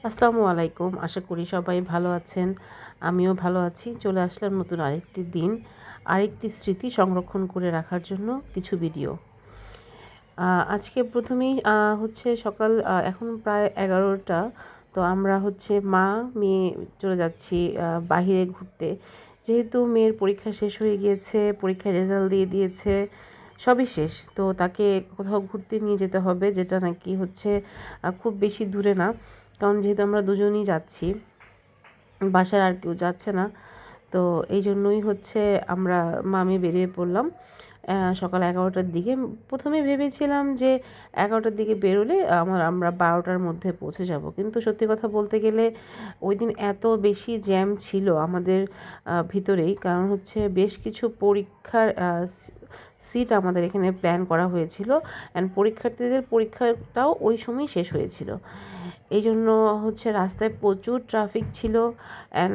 আসসালামু আলাইকুম। আশা করি সবাই ভালো আছেন। আমিও ভালো আছি। চলে আসলাম নতুন আরেকটি দিন, আরেকটি স্মৃতি সংরক্ষণ করে রাখার জন্য কিছু ভিডিও। আজকে প্রথমেই হচ্ছে সকাল এখন প্রায় 11টা। তো আমরা হচ্ছে মা, মেয়ে চলে যাচ্ছি বাহিরে ঘুরতে। যেহেতু মেয়ের পরীক্ষা শেষ হয়ে গিয়েছে, পরীক্ষার রেজাল্ট দিয়ে দিয়েছে, সবই শেষ। তো তাকে কোথাও ঘুরতে নিয়ে যেতে হবে, যেটা নাকি হচ্ছে খুব বেশি দূরে না। কারণ যেহেতু আমরা দুজনই যাচ্ছি, বাসার আর কেউ যাচ্ছে না। তো এই জন্যই হচ্ছে আমরা মামি বেরিয়ে পড়লাম সকাল 11টার দিকে। প্রথমে ভেবেছিলাম যে 11টার দিকে বেরোলে আমরা 12টার মধ্যে পৌঁছে যাব, কিন্তু সত্যি কথা বলতে গেলে ওই দিন এত বেশি জ্যাম ছিল আমাদের ভিতরেই। কারণ হচ্ছে বেশ কিছু পরীক্ষার সিট আমাদের এখানে প্ল্যান করা হয়েছিল, অ্যান্ড পরীক্ষার্থীদের পরীক্ষাটাও ওই সময় শেষ হয়েছিল। এই জন্য হচ্ছে রাস্তায় প্রচুর ট্রাফিক ছিল। অ্যান্ড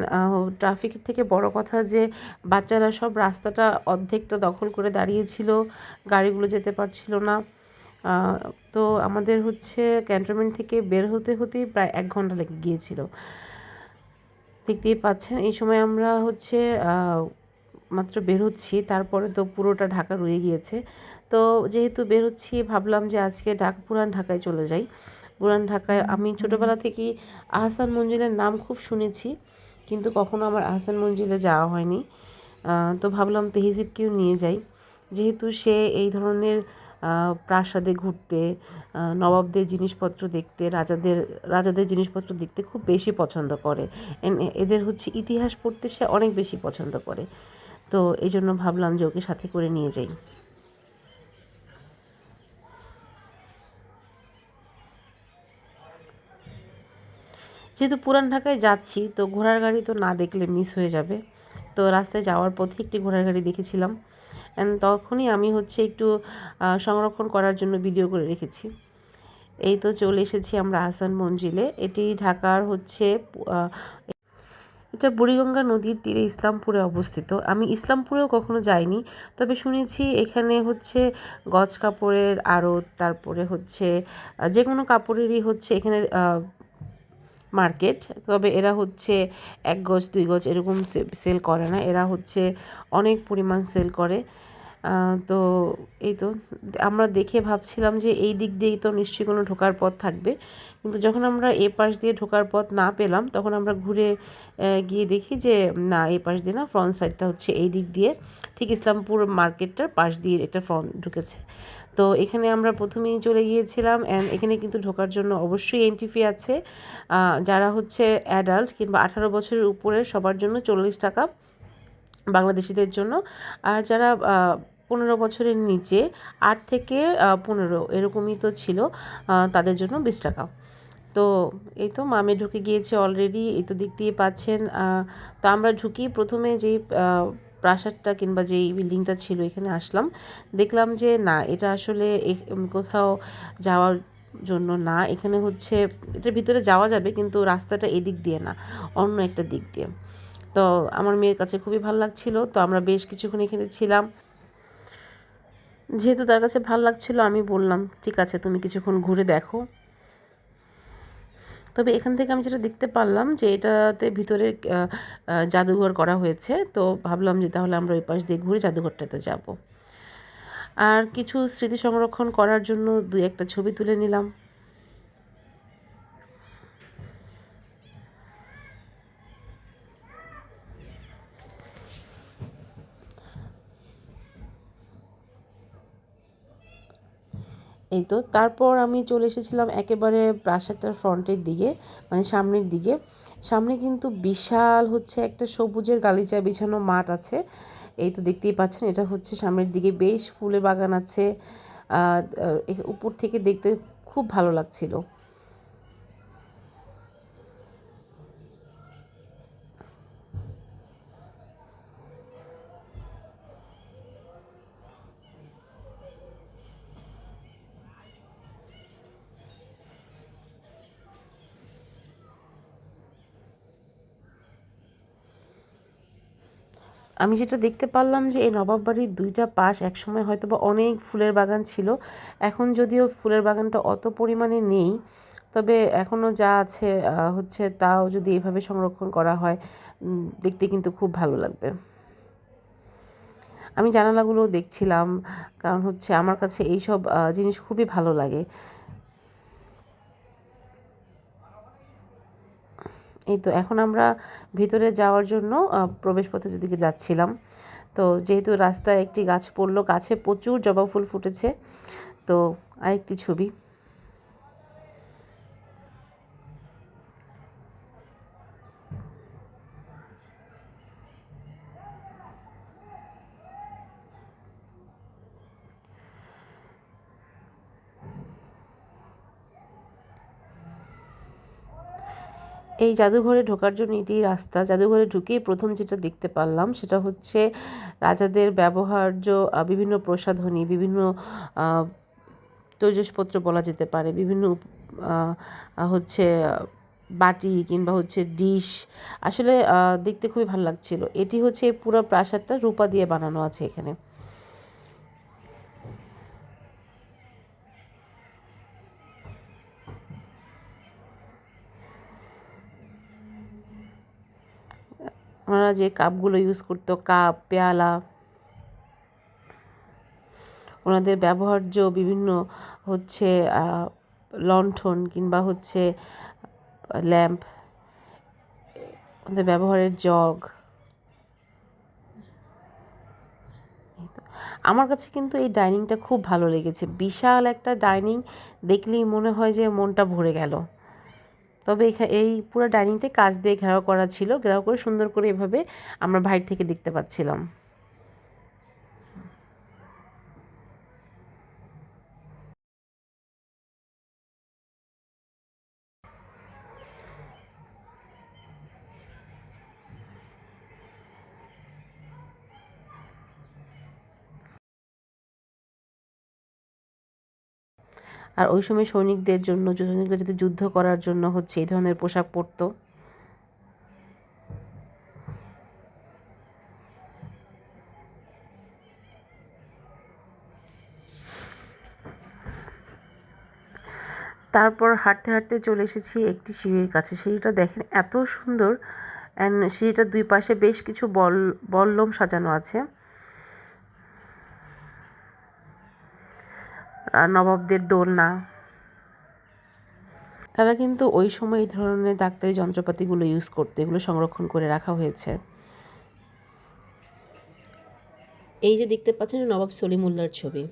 ট্রাফিকের থেকে বড় কথা যে বাচ্চারা সব রাস্তাটা অর্ধেকটা দখল করে দাঁড়িয়েছিল, গাড়িগুলো যেতে পারছিল না। তো আমাদের হচ্ছে ক্যান্টনমেন্ট থেকে বের হতে হতেই প্রায় 1 ঘন্টা লেগে গিয়েছিল। দেখতেই পাচ্ছেন এই সময় আমরা হচ্ছে মাত্র বের হচ্ছি, তারপরে তো পুরোটা ঢাকা রয়ে গিয়েছে। তো যেহেতু বের হচ্ছি, ভাবলাম যে আজকে পুরান ঢাকায় চলে যাই। পুরান ঢাকায় আমি ছোটোবেলা থেকেই আহসান মঞ্জিলের নাম খুব শুনেছি, কিন্তু কখনো আমার আহসান মঞ্জিলে যাওয়া হয়নি। তো ভাবলাম তেহজিবকেও নিয়ে যাই, যেহেতু সে এই ধরনের প্রাসাদে ঘুরতে, নবাবদের জিনিসপত্র দেখতে, রাজাদের জিনিসপত্র দেখতে খুব বেশি পছন্দ করে। এদের হচ্ছে ইতিহাস পড়তে সে অনেক বেশি পছন্দ করে। তো এই জন্য ভাবলাম যে ওকে সাথে করে নিয়ে যাই। যেহেতু পুরান ঢাকায় যাচ্ছি, তো ঘোড়ার গাড়ি তো না দেখলে মিস হয়ে যাবে। তো রাস্তায় যাওয়ার পথে একটি ঘোড়ার গাড়ি দেখেছিলাম, অ্যান্ড তখনই আমি হচ্ছে একটু সংরক্ষণ করার জন্য ভিডিও করে রেখেছি। এই তো চলে এসেছি আমরা আহসান মঞ্জিলে। এটি ঢাকার হচ্ছে এটা বুড়িগঙ্গা নদীর তীরে ইসলামপুরে অবস্থিত। আমি ইসলামপুরেও কখনো যাইনি, তবে শুনেছি এখানে হচ্ছে গজ কাপড়ের আড়ত, তারপরে হচ্ছে যে কোনো কাপড়েরই হচ্ছে এখানে মার্কেট। তবে এরা হচ্ছে 1 গজ 2 গজ এরকম সেল করে না, এরা হচ্ছে অনেক পরিমাণ সেল করে। তো এই তো আমরা দেখে ভাবছিলাম যে এই দিক দিয়েই তো নিশ্চয়ই কোনো ঢোকার পথ থাকবে, কিন্তু যখন আমরা এ পাশ দিয়ে ঢোকার পথ না পেলাম, তখন আমরা ঘুরে গিয়ে দেখি যে না, এই পাশ দিয়ে না, ফ্রন্ট সাইডটা হচ্ছে এই দিক দিয়ে, ঠিক ইসলামপুর মার্কেটটার পাশ দিয়ে এটা ফ্রন্ট ঢুকেছে। তো এখানে আমরা প্রথমেই চলে গিয়েছিলাম, অ্যান্ড এখানে কিন্তু ঢোকার জন্য অবশ্যই এন্ট্রি ফি আছে। যারা হচ্ছে অ্যাডাল্ট কিংবা 18 বছরের উপরে সবার জন্য 40 টাকা বাংলাদেশিদের জন্য, আর যারা 15 বছরের নিচে 8 থেকে 15 এরকমই তো ছিল, তাদের জন্য 20 টাকা। তো এই তো মামে ঢুকে গিয়েছে অলরেডি, এই তো দেখতেই পাচ্ছেন। তো আমরা ঢুকি প্রথমে যেই প্রাসাদটা কিংবা যেই বিল্ডিংটা ছিল, এখানে আসলাম, দেখলাম যে না, এটা আসলে কোথাও যাওয়ার জন্য না। এখানে হচ্ছে এটার ভিতরে যাওয়া যাবে, কিন্তু রাস্তাটা এদিক দিয়ে না, অন্য একটা দিক দিয়ে। তো আমার মেয়ের কাছে খুবই ভালো লাগছিল, তো আমরা বেশ কিছুক্ষণ এখানে ছিলাম। যেহেতু তার কাছে ভালো লাগছিল, আমি বললাম ঠিক আছে, তুমি কিছুক্ষণ ঘুরে দেখো। তবে এখান থেকে আমি যেটা দেখতে পারলাম যে এটাতে ভিতরে জাদুঘর করা হয়েছে, তো ভাবলাম যে তাহলে আমরা ওই পাশ দিয়ে ঘুরে জাদুঘরটাতে যাব। আর কিছু স্মৃতি সংরক্ষণ করার জন্য 2-1টা ছবি তুলে নিলাম। এই তো তারপর আমি চলে এসেছিলাম একেবারে প্রাসাদটার ফ্রন্টের দিকে, মানে সামনের দিকে। সামনে কিন্তু বিশাল হচ্ছে একটা সবুজের গালিচা বিছানো মাঠ আছে। এই তো দেখতেই পাচ্ছেন, এটা হচ্ছে সামনের দিকে বেশ ফুলের বাগান আছে। উপর থেকে দেখতে খুব ভালো লাগছিল। আমি যেটা দেখতে পারলাম যে এই নবাব বাড়ির 2টা পাশ একসময় হয়তো বা অনেক ফুলের বাগান ছিল। এখন যদিও ফুলের বাগানটা অত পরিমাণে নেই, তবে এখনও যা আছে হচ্ছে তাও যদি এভাবে সংরক্ষণ করা হয় দেখতে কিন্তু খুব ভালো লাগবে। আমি জানালাগুলো দেখছিলাম, কারণ হচ্ছে আমার কাছে এইসব জিনিস খুবই ভালো লাগে। এই তো এখন আমরা ভিতরে যাওয়ার জন্য প্রবেশপথের দিকে যাচ্ছিলাম। তো যেহেতু রাস্তায় একটি গাছ পড়লো, গাছে প্রচুর জবা ফুল ফুটেছে। তো আরেকটি ছবি। এই জাদুঘরে ঢোকার জন্য এটিই রাস্তা। জাদুঘরে ঢুকেই প্রথম যেটা দেখতে পারলাম সেটা হচ্ছে রাজাদের ব্যবহার্য বিভিন্ন প্রসাধনী, বিভিন্ন তৈজসপত্র বলা যেতে পারে, বিভিন্ন হচ্ছে বাটি কিংবা হচ্ছে ডিশ। আসলে দেখতে খুবই ভালো লাগছিল। এটি হচ্ছে এই পুরো প্রাসাদটা রূপা দিয়ে বানানো আছে এখানে। ওনারা যে কাপগুলো ইউজ করতো, কাপ, পেয়ালা, ওনাদের ব্যবহার্য বিভিন্ন হচ্ছে লণ্ঠন কিংবা হচ্ছে ল্যাম্প, ওদের ব্যবহারের জগ। আমার কাছে কিন্তু এই ডাইনিংটা খুব ভালো লেগেছে। বিশাল একটা ডাইনিং, দেখলেই মনে হয় যে মনটা ভরে গেল। তবে এই পুরো ডাইনিংটাই কাঁচ দিয়ে ঘেরাও করা ছিল, ঘেরাও করে সুন্দর করে এভাবে আমরা বাইরে থেকে দেখতে পাচ্ছিলাম। আর ওই সময় সৈনিকদের জন্য, সৈনিকরা যাতে যুদ্ধ করার জন্য হচ্ছে এই ধরনের পোশাক পরতো। তারপর হাঁটতে হাঁটতে চলে এসেছি একটি সিঁড়ির কাছে। সিঁড়িটা দেখেন এত সুন্দর, অ্যান্ড সিঁড়িটার দুই পাশে বেশ কিছু বল্লম সাজানো আছে। আর নবাবদের দোলনা। তারা কিন্তু ওই সময় এই ধরনের ডাক্তারি যন্ত্রপাতিগুলো ইউজ করতো, এগুলো সংরক্ষণ করে রাখা হয়েছে। এই যে দেখতে পাচ্ছেন নবাব সলিমুল্লাহর ছবি।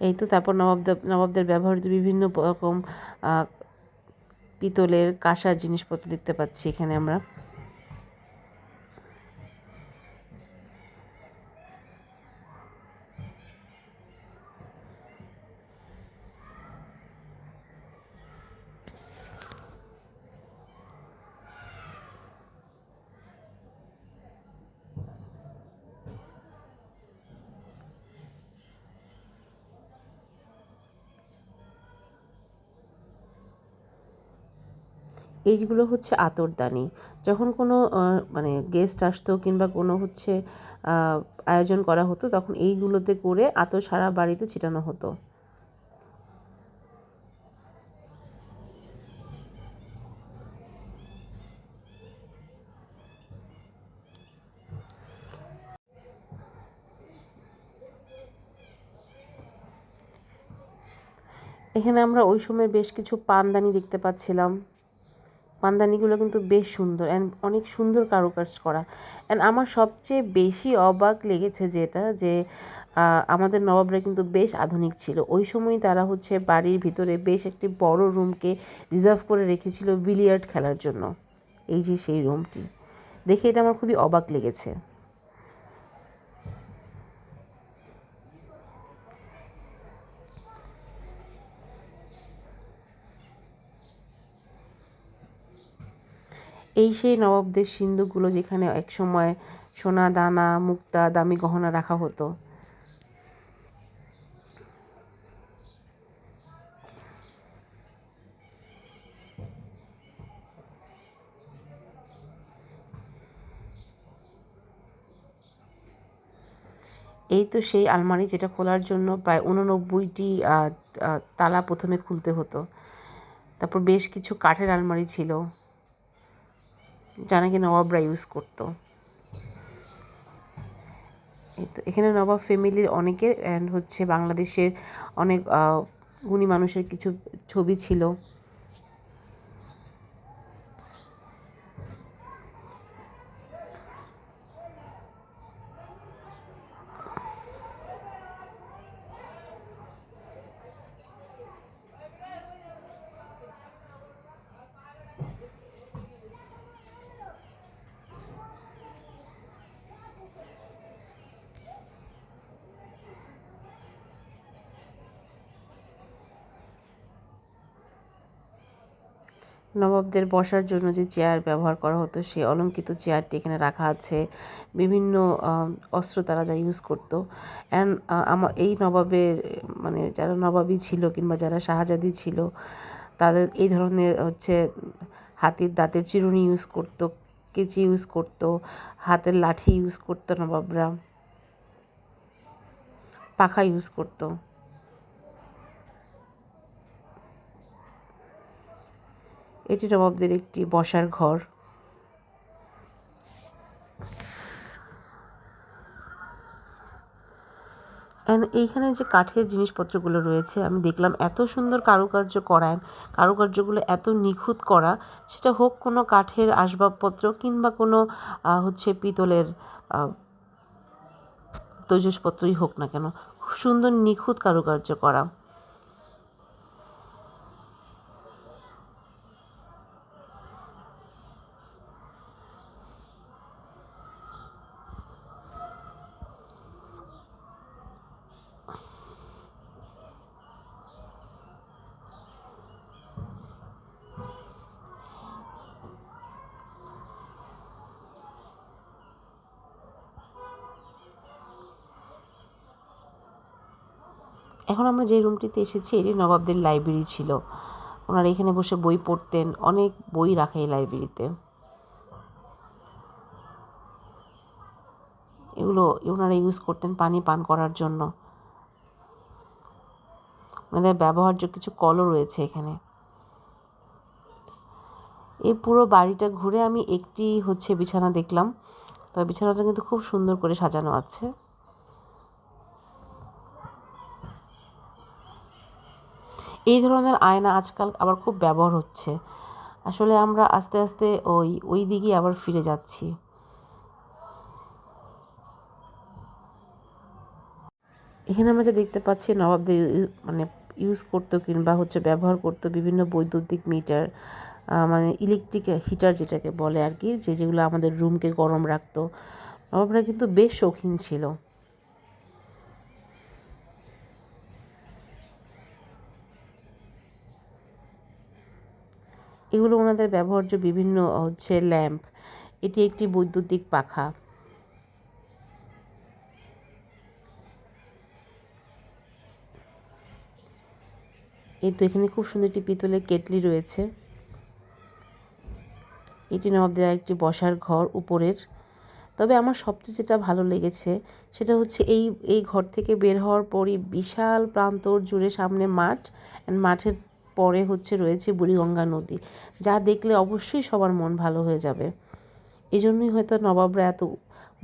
এই তো তারপর নবাবদের ব্যবহৃত বিভিন্ন রকম পিতলের কাঁসার জিনিসপত্র দেখতে পাচ্ছি এখানে আমরা। এইগুলো হচ্ছে আতরদানি। যখন কোনো মানে গেস্ট আসতো কিংবা কোনো হচ্ছে আয়োজন করা হতো, তখন এইগুলোতে করে আতর সারা বাড়িতে ছিটানো হতো। এখানে আমরা ওই সময় বেশ কিছু পানদানি দেখতে পাচ্ছিলাম। পানদানিগুলো কিন্তু বেশ সুন্দর, অ্যান্ড অনেক সুন্দর কারুকাজ করা। অ্যান্ড আমার সবচেয়ে বেশি অবাক লেগেছে যেটা, যে আমাদের নবাবরা কিন্তু বেশ আধুনিক ছিল। ওই সময় তারা হচ্ছে বাড়ির ভিতরে বেশ একটি বড় রুমকে রিজার্ভ করে রেখেছিল বিলিয়ার্ড খেলার জন্য। এই যে সেই রুমটি, দেখে এটা আমার খুবই অবাক লেগেছে। এই সেই নবাবদের সিন্দুকগুলো, যেখানে একসময় সোনা দানা, মুক্তা, দামি গহনা রাখা হতো। এই তো সেই আলমারি যেটা খোলার জন্য প্রায় 89টি তালা প্রথমে খুলতে হতো। তারপর বেশ কিছু কাঠের আলমারি ছিল যা নাকি নবাবরা ইউজ করতো। এই তো এখানে নবাব ফ্যামিলির অনেকের অ্যান্ড হচ্ছে বাংলাদেশের অনেক গুণী মানুষের কিছু ছবি ছিল। নবাবদের বসার জন্য যে চেয়ার ব্যবহার করা হতো সেই অলংকৃত চেয়ারটি এখানে রাখা আছে। বিভিন্ন অস্ত্র তারা যা ইউজ করতো। অ্যান্ড এই নবাবের মানে যারা নবাবী ছিল কিংবা যারা শাহজাদি ছিল তাদের এই ধরনের হচ্ছে হাতির দাঁতের চিরুনি ইউজ করতো, কেচি ইউজ করতো, হাতের লাঠি ইউজ করতো নবাবরা, পাখা ইউজ করতো। এটি নবাবদের একটি বসার ঘর। অ্যান্ড এইখানে যে কাঠের জিনিসপত্রগুলো রয়েছে আমি দেখলাম এত সুন্দর কারুকার্য করায়, কারুকার্যগুলো এত নিখুঁত করা, সেটা হোক কোনো কাঠের আসবাবপত্র কিংবা কোনো হচ্ছে পিতলের তৈজসপত্রই হোক না কেন, খুব সুন্দর নিখুঁত কারুকার্য করা। এখন আমরা যে রুমটিতে এসেছি এটি নবাবদের লাইব্রেরি ছিল। ওনারা এখানে বসে বই পড়তেন, অনেক বই রাখে এই লাইব্রেরিতে। এগুলো ওনারা ইউজ করতেন পানি পান করার জন্য। ওনাদের ব্যবহার্য কিছু কলও রয়েছে এখানে। এই পুরো বাড়িটা ঘুরে আমি একটি হচ্ছে বিছানা দেখলাম, তবে বিছানাটা কিন্তু খুব সুন্দর করে সাজানো আছে। এই ধরনের আয়না আজকাল আবার খুব ব্যবহার হচ্ছে। আসলে আমরা আস্তে আস্তে ওই দিকেই আবার ফিরে যাচ্ছি। এখানে আমরা যা দেখতে পাচ্ছি নবাবদের মানে ইউজ করতো কিংবা হচ্ছে ব্যবহার করতো বিভিন্ন বৈদ্যুতিক মিটার, মানে ইলেকট্রিক হিটার যেটাকে বলে আর কি, যেগুলো আমাদের রুমকে গরম রাখতো। নবাবরা কিন্তু বেশ শৌখিন ছিল। এগুলো ওনাদের ব্যবহার্য বিভিন্ন হচ্ছে ল্যাম্প। এটি একটি বৈদ্যুতিক পাখা। এই তো এখানে খুব সুন্দর একটি পিতলের কেটলি রয়েছে। এটি নবাবদের একটি বসার ঘর উপরের। তবে আমার সবচেয়ে যেটা ভালো লেগেছে সেটা হচ্ছে এই ঘর থেকে বের হওয়ার পরই বিশাল প্রান্তর জুড়ে সামনে মাঠ, অ্যান্ড মাঠের পরে হচ্ছে রয়েছে বুড়িগঙ্গা নদী, যা দেখলে অবশ্যই সবার মন ভালো হয়ে যাবে। এই জন্যই হয়তো নবাবরা এত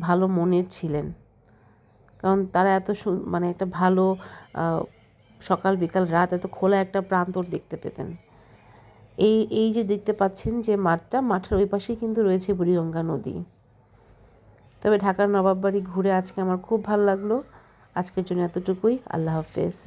ভালো মনের ছিলেন, কারণ তারা এত মানে একটা ভালো সকাল বিকাল রাত এত খোলা একটা প্রান্তর দেখতে পেতেন। এই যে দেখতে পাচ্ছেন যে মাঠের ওই পাশেই কিন্তু রয়েছে বুড়িগঙ্গা নদী। তবে ঢাকার নবাব বাড়ি ঘুরে আজকে আমার খুব ভালো লাগলো। আজকের জন্য এতটুকুই। আল্লাহ হাফেজ।